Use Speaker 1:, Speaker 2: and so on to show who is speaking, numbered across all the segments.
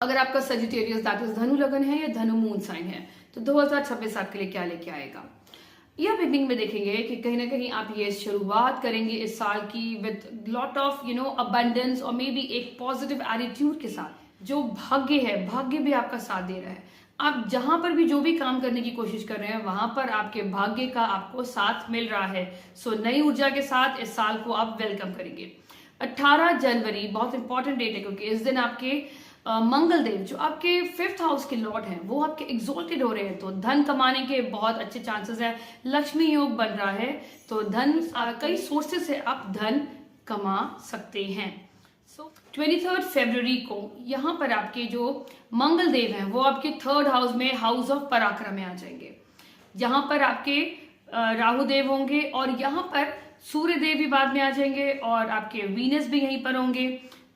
Speaker 1: अगर आपका Sagittarius that is धनु लगन है या धनु मून साइन है तो 2026 आपके लिए क्या लेके आएगा। यह बिगनिंग में देखेंगे कि कहीं ना कहीं आप ये शुरुआत करेंगे इस साल की विद लॉट ऑफ अबंडेंस और मे बी एक पॉजिटिव एटीट्यूड के साथ। जो भाग्य है, भाग्य भी आपका साथ दे रहा है। आप जहां पर भी जो भी काम करने की कोशिश कर रहे हैं वहां पर आपके भाग्य का आपको साथ मिल रहा है। सो नई ऊर्जा के साथ इस साल को आप वेलकम करेंगे। 18 जनवरी बहुत इंपॉर्टेंट डेट है क्योंकि इस दिन आपके मंगल देव जो आपके 5th हाउस के लॉर्ड हैं वो आपके एग्जॉल्टेड हो रहे हैं, तो धन कमाने के बहुत अच्छे चांसेस है। लक्ष्मी योग बन रहा है तो धन कई सोर्सेस से आप धन कमा सकते हैं। 23 फरवरी को यहाँ पर आपके जो मंगल देव हैं वो आपके 3rd हाउस में हाउस ऑफ पराक्रम में आ जाएंगे। यहाँ पर आपके राहु देव होंगे और यहाँ पर सूर्य देव भी बाद में आ जाएंगे और आपके वीनस भी यहीं पर होंगे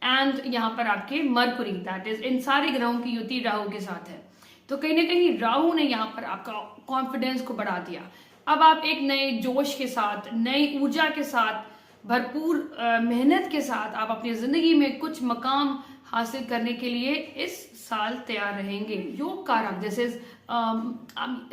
Speaker 1: एंड यहाँ पर आपके मरकुरी दैट इज इन सारे ग्रहों की युति राहु के साथ है। तो कहीं ना कहीं राहु ने यहाँ पर आपका कॉन्फिडेंस को बढ़ा दिया। अब आप एक नए जोश के साथ, नई ऊर्जा के साथ, भरपूर मेहनत के साथ आप अपनी जिंदगी में कुछ मकाम हासिल करने के लिए इस साल तैयार रहेंगे। योग कारक जैसे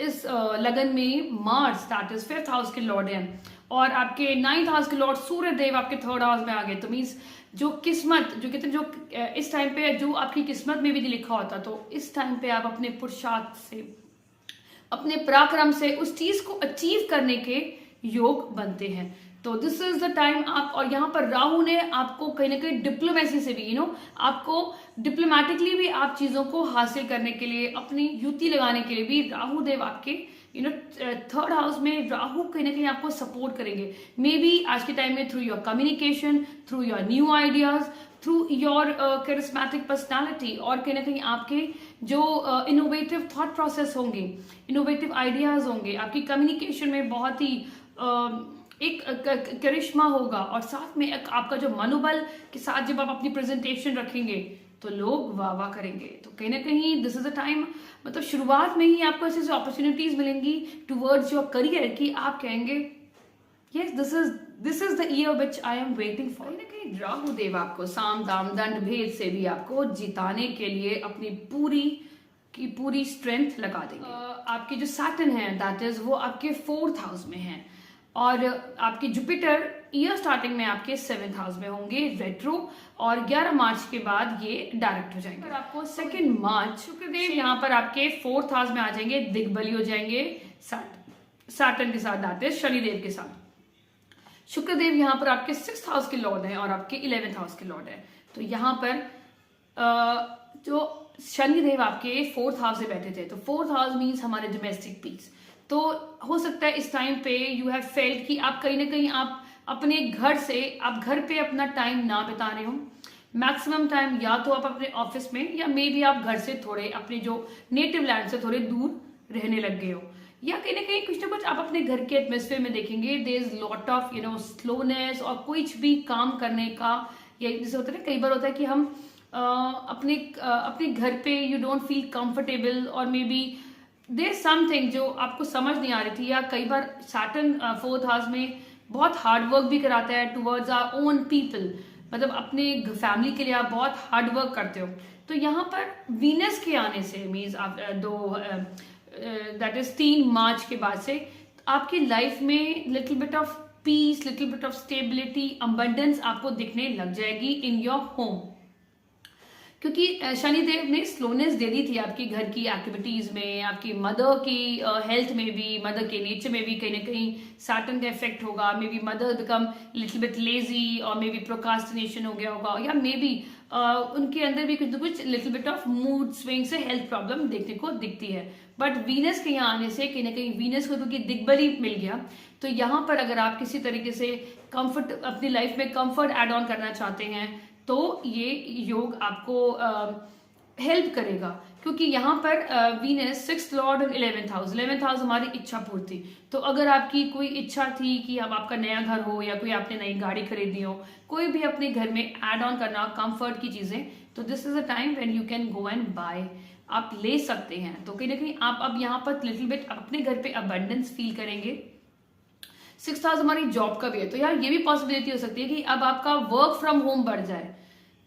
Speaker 1: इस लगन में Mars that is 5th house के लॉर्ड हैं और आपके 9th हाउस के लॉर्ड सूर्य देव आपके 3rd हाउस में आ गए। तो मीन्स जो किस्मत जो कहते हैं जो इस टाइम पे जो आपकी किस्मत में भी लिखा होता तो इस टाइम पे आप अपने पुरुषार्थ से, अपने पराक्रम से उस चीज को अचीव करने के योग बनते हैं। तो दिस इज द टाइम आप, और यहाँ पर राहु ने आपको कहीं ना कहीं डिप्लोमेसी से भी आपको डिप्लोमेटिकली भी आप चीजों को हासिल करने के लिए, अपनी युति लगाने के लिए भी राहु देव आपके 3rd हाउस में राहु कहीं ना कहीं आपको सपोर्ट करेंगे। मे बी आज के टाइम में through your communication, through your new ideas, through your charismatic personality और कहीं ना कहीं आपके जो इनोवेटिव थॉट प्रोसेस होंगे, इनोवेटिव आइडियाज होंगे, आपकी कम्युनिकेशन में बहुत ही एक करिश्मा होगा और साथ में एक आपका जो मनोबल के साथ जब आप अपनी प्रेजेंटेशन रखेंगे तो लोग वाह वाह करेंगे। तो कहीं ना कहीं दिस इज अ टाइम, मतलब शुरुआत में ही आपको ऐसी अपॉर्चुनिटीज मिलेंगी टुवर्ड्स योर करियर कि आप कहेंगे yes this is the year which I am waiting for. कहीं ना कहीं राहु देव आपको साम दाम दंड भेद से भी आपको जिताने के लिए अपनी पूरी स्ट्रेंथ लगा देंगे। आपके जो सैटर्न है दैट इज वो आपके 4th हाउस में है और आपके जुपिटर ईयर स्टार्टिंग में आपके 7th हाउस में होंगे रेट्रो और 11 मार्च के बाद ये डायरेक्ट हो जाएंगे। आपको 2 मार्च शुक्रदेव यहाँ पर आपके 4th हाउस में आ जाएंगे, दिग्बली हो जाएंगे सैटर्न के साथ, दैट इज शनिदेव के साथ। शुक्रदेव यहाँ पर आपके 6th हाउस के लॉर्ड हैं और आपके 11th हाउस के लॉर्ड हैं। तो यहाँ पर जो शनिदेव आपके 4th हाउस से बैठे थे तो 4th हाउस मीन्स हमारे डोमेस्टिक पीस। तो हो सकता है इस टाइम पे यू हैव फेल्ट कि आप कहीं ना कहीं आप अपने घर से, आप घर पे अपना टाइम ना बिता रहे हो। मैक्सिमम टाइम या तो आप अपने ऑफिस में या मे बी आप घर से थोड़े अपने जो नेटिव लैंड से थोड़े दूर रहने लग गए हो, या कहीं ना कहीं कुछ ना कुछ आप अपने घर के एटमोस्फेयर में देखेंगे there is lot of slowness और कुछ भी काम करने का, या जैसे होता है ना, कई बार होता है कि हम अपने घर पे यू डोंट फील कंफर्टेबल और मे बी देयर समथिंग जो आपको समझ नहीं आ रही थी, या कई बार सैटर्न 4th हाउस में बहुत हार्ड वर्क भी कराता है टुवर्ड्स आवर ओन पीपल, मतलब अपने फैमिली के लिए आप बहुत हार्ड वर्क करते हो। तो यहाँ पर वीनस के आने से मीन्स आप दैट इज 3 मार्च के बाद से आपकी लाइफ में little bit of peace, little bit of stability, abundance आपको दिखने लग जाएगी इन योर होम, क्योंकि शनिदेव ने स्लोनेस दे दी थी आपकी घर की एक्टिविटीज में, आपकी मदर की हेल्थ में भी, मदर के नेचर में भी कहीं ना कहीं सैटर्न का इफेक्ट होगा। May be mother become little bit lazy और मे बी प्रोकास्टिनेशन हो गया होगा, या मे बी उनके अंदर भी कुछ ना कुछ little bit of mood swing से हेल्थ प्रॉब्लम देखने को दिखती है। बट वीनस के यहाँ आने से कहीं ना कहीं वीनस को क्योंकि दिग्बली मिल गया, तो यहाँ पर अगर आप किसी तरीके से कंफर्ट, अपनी लाइफ में कंफर्ट एड ऑन करना चाहते हैं तो ये योग आपको हेल्प करेगा, क्योंकि यहाँ पर वीनस 6th लॉर्ड और 11th हाउस, 11th हाउस हमारी इच्छा पूर्ति। तो अगर आपकी कोई इच्छा थी कि अब आपका नया घर हो या कोई आपने नई गाड़ी खरीदनी हो, कोई भी अपने घर में एड ऑन करना कंफर्ट की चीजें, तो this is a time when you can go and buy, आप ले सकते हैं। तो कहीं ना कहीं आप अब यहाँ पर लिटिल बिट अपने घर पे अबंडेंस फील करेंगे। 6th हाउस हमारी जॉब का भी है, तो यार ये भी पॉसिबिलिटी हो सकती है कि अब आपका वर्क फ्रॉम होम बढ़ जाए,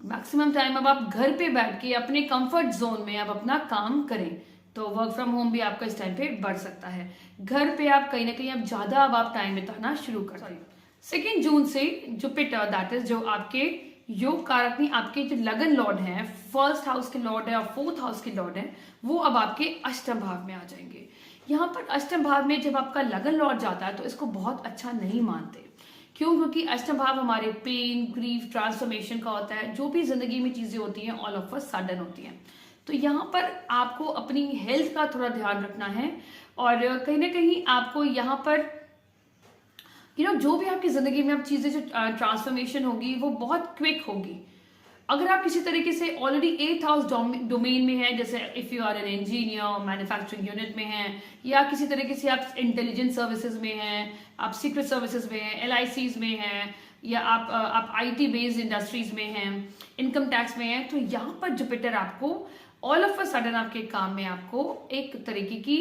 Speaker 1: मैक्सिमम टाइम अब आप घर पे बैठ के अपने कंफर्ट जोन में आप अपना काम करें, तो वर्क फ्रॉम होम भी आपका इस टाइम पे बढ़ सकता है। घर पे आप कहीं ना कहीं अब ज्यादा अब आप टाइम बिताना शुरू कर दें। 2 जून से जुपिटर दैट इज जो आपके योग कारक नहीं, आपके जो लगन लॉर्ड हैं, फर्स्ट हाउस के लॉर्ड है और फोर्थ हाउस के लॉर्ड है, वो अब आपके अष्टम भाव में आ जाएंगे। यहाँ पर अष्टम भाव में जब आपका लगन लॉर्ड जाता है तो इसको बहुत अच्छा नहीं मानते। क्यों? क्योंकि अष्टम भाव हमारे पेन, ग्रीफ, ट्रांसफॉर्मेशन का होता है। जो भी जिंदगी में चीजें होती हैं ऑल ऑफ अ सडन होती हैं। तो यहाँ पर आपको अपनी हेल्थ का थोड़ा ध्यान रखना है और कहीं ना कहीं आपको यहाँ पर जो भी आपकी जिंदगी में अब चीजें जो ट्रांसफॉर्मेशन होगी वो बहुत क्विक होगी। अगर आप किसी तरीके से ऑलरेडी 8th हाउस डोमेन में है, जैसे if you are an engineer, manufacturing unit में हैं, या किसी तरीके से आप इंटेलिजेंस सर्विसेज में हैं, आप सीक्रेट सर्विसेज में हैं, LICs में हैं, या आप IT बेस्ड इंडस्ट्रीज में हैं, इनकम टैक्स में हैं, तो यहाँ पर जुपिटर आपको ऑल ऑफ अ सडन आपके काम में आपको एक तरीके की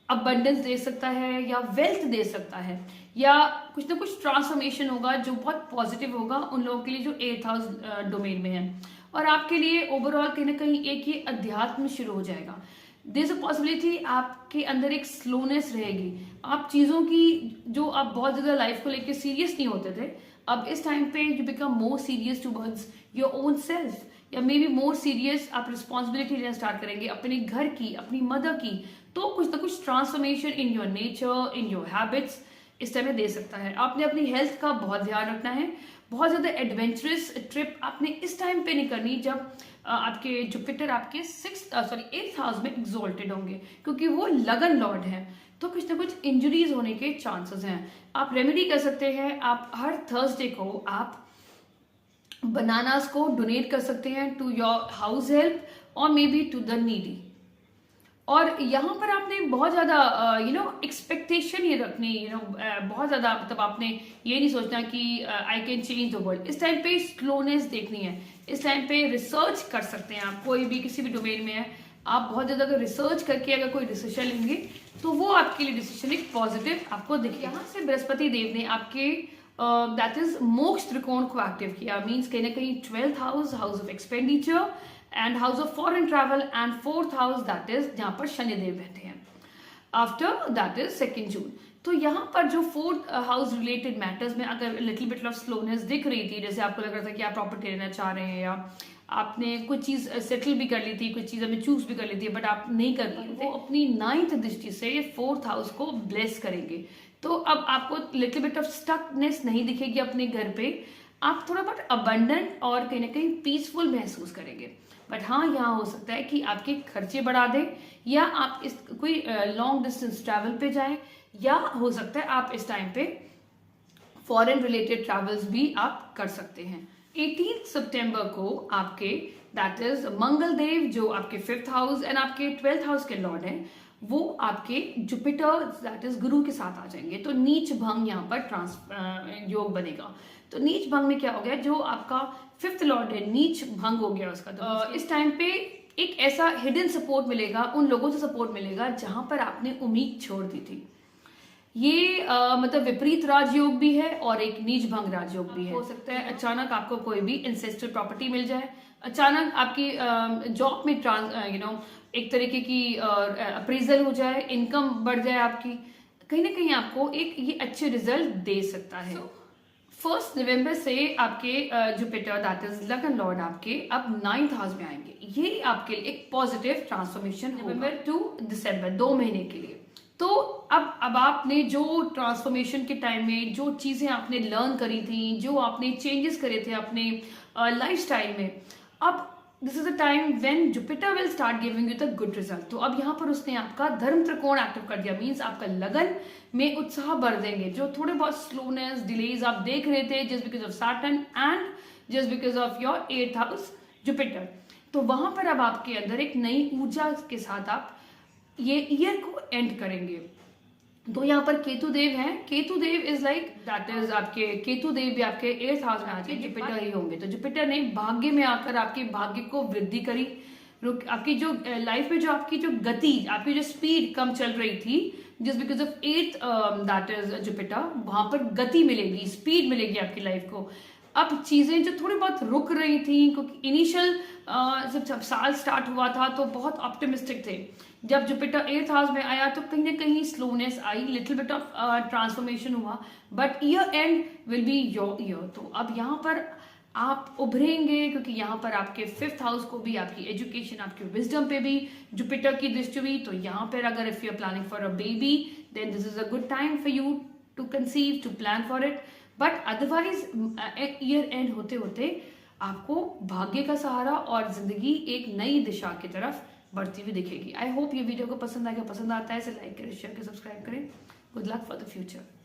Speaker 1: अबंडेंस दे सकता है या वेल्थ दे सकता है, या कुछ ना कुछ ट्रांसफॉर्मेशन होगा जो बहुत पॉजिटिव होगा उन लोगों के लिए जो 8th हाउस डोमेन में है। और आपके लिए ओवरऑल कहीं ना कहीं एक ये अध्यात्म शुरू हो जाएगा। देयर इज अ पॉसिबिलिटी आपके अंदर एक स्लोनेस रहेगी। आप चीजों की जो आप बहुत ज्यादा लाइफ को लेकर सीरियस नहीं होते थे, अब इस टाइम पे you become more serious towards your own self, या मे बी मोर सीरियस आप रिस्पॉन्सिबिलिटी लेना स्टार्ट करेंगे अपने घर की, अपनी मदर की। तो कुछ ना कुछ transformation in your nature, in your habits इस टाइम में दे सकता है। आपने अपनी हेल्थ का बहुत ध्यान रखना है। बहुत ज्यादा एडवेंचरस ट्रिप आपने इस टाइम पे नहीं करनी जब आपके जुपिटर आपके 8th हाउस में एग्जॉल्टेड होंगे, क्योंकि वो लगन लॉर्ड है। तो कुछ ना कुछ इंजरीज होने के चांसेस हैं। आप रेमेडी कर सकते हैं, आप हर थर्सडे को आप बनानास को डोनेट कर सकते हैं टू योर हाउस हेल्प और may be to the needy. और यहाँ पर आपने बहुत ज्यादा एक्सपेक्टेशन ये रखनी, बहुत ज्यादा मतलब आपने ये नहीं सोचना कि I can change the world. इस टाइम पे स्लोनेस देखनी है। इस टाइम पे रिसर्च कर सकते हैं आप, कोई भी किसी भी डोमेन में है, आप बहुत ज्यादा अगर रिसर्च करके अगर कोई डिसीजन लेंगे तो वो आपके लिए डिसीजन एक पॉजिटिव आपको दिखे। यहाँ से बृहस्पति देव ने आपके दैट इज मोक्ष त्रिकोण को एक्टिव किया। मीन्स कहीं ना कहीं 12th house, house of expenditure and house of foreign travel, and 4th house that is जहां पर शनिदेव रहते हैं। आफ्टर दैट इज 2 जून। तो यहाँ पर जो 4th हाउस रिलेटेड मैटर्स में अगर लिटिल बिट ऑफ स्लोनेस दिख रही थी, जैसे आपको लग रहा था कि आप प्रॉपर्टी लेना चाह रहे हैं, या आपने कुछ चीज सेटल भी कर ली थी, कुछ चीज हमें चूज भी कर ली थी, बट आप नहीं कर पाए, वो अपनी 9th दृष्टि से 4th हाउस को ब्लेस करेंगे। तो अब आपको लिटिल बिट ऑफ स्टकनेस नहीं दिखेगी अपने घर पे। आप थोड़ा बहुत अबंडेंट और कहीं ना कहीं पीसफुल महसूस करेंगे। बट हाँ, यहाँ हो सकता है कि आपके खर्चे बढ़ा दें, या आप इस कोई लॉन्ग डिस्टेंस ट्रैवल पे जाएं, या हो सकता है आप इस टाइम पे फॉरेन रिलेटेड ट्रैवल्स भी आप कर सकते हैं। 18 सितंबर को आपके दैट इज मंगल देव जो आपके 5th हाउस एंड आपके 12th हाउस के लॉर्ड हैं, वो आपके जुपिटर दैट इज गुरु के साथ आ जाएंगे। तो नीच भंग यहाँ पर योग बनेगा। तो नीच भंग में क्या हो गया, जो आपका 5th लॉर्ड है नीच भंग हो गया उसका। तो इस टाइम पे एक ऐसा हिडन सपोर्ट मिलेगा, उन लोगों से सपोर्ट मिलेगा जहां पर आपने उम्मीद छोड़ दी थी। ये मतलब विपरीत राजयोग भी है और एक नीच भंग राजयोग भी है। हो सकता है अचानक आपको कोई भी इंसेस्ट्रल प्रॉपर्टी मिल जाए, अचानक आपकी जॉब में एक तरीके की अप्रेजल हो जाए, इनकम बढ़ जाए आपकी, कहीं ना कहीं आपको एक ये अच्छे रिजल्ट दे सकता है। 1 नवंबर से आपके जुपिटर दैट इज लगन लॉर्ड आपके अब 9th हाउस में आएंगे। ये आपके लिए एक पॉजिटिव ट्रांसफॉर्मेशन नवंबर टू दिसंबर 2 महीने के लिए। तो अब आपने जो ट्रांसफॉर्मेशन के टाइम में जो चीजें आपने लर्न करी थी, जो आपने चेंजेस करे थे अपने लाइफस्टाइल में, अब this is a time when Jupiter will start giving you the good result. तो अब यहाँ पर उसने आपका धर्म त्रिकोण एक्टिव कर दिया। मीन्स आपका लगन में उत्साह बढ़ देंगे। जो थोड़े बहुत स्लोनेस, डिलेज आप देख रहे थे just because of Saturn and just because of your 8th house Jupiter, तो वहां पर अब आपके अंदर एक नई ऊर्जा के साथ आप ये ईयर को एंड करेंगे। तो यहाँ पर केतु देव हैं। केतु देव इज लाइक दैट इज आपके केतु देव भी आपके 8th हाउस में आके जुपिटर ही होंगे। तो जुपिटर ने भाग्य में आकर आपके भाग्य को वृद्धि करी। आपकी जो लाइफ में जो आपकी जो गति, आपकी जो स्पीड कम चल रही थी just because of 8th that is Jupiter, वहां पर गति मिलेगी, स्पीड मिलेगी आपकी लाइफ को। अब चीजें जो थोड़ी बहुत रुक रही थी, क्योंकि इनिशियल जब साल स्टार्ट हुआ था तो बहुत ऑप्टिमिस्टिक थे। जब जुपिटर 8th हाउस में आया तो कहीं ना कहीं स्लोनेस आई, लिटिल बिट ऑफ ट्रांसफॉर्मेशन हुआ, but year end will be your year. तो अब यहाँ पर आप उभरेंगे, क्योंकि यहाँ पर आपके 5th हाउस को भी, आपकी एजुकेशन, आपके विजडम पे भी जुपिटर की दृष्टि हुई। तो यहाँ पर अगर if you are planning for a baby, then this is a good time for you to conceive, to plan for it. But otherwise year end होते होते आपको भाग्य का सहारा और जिंदगी एक नई दिशा की तरफ बढ़ती हुई दिखेगी। आई होप ये वीडियो को पसंद आएगा, पसंद आता है इसे लाइक करें, शेयर करें, सब्सक्राइब करें। Good luck for the future.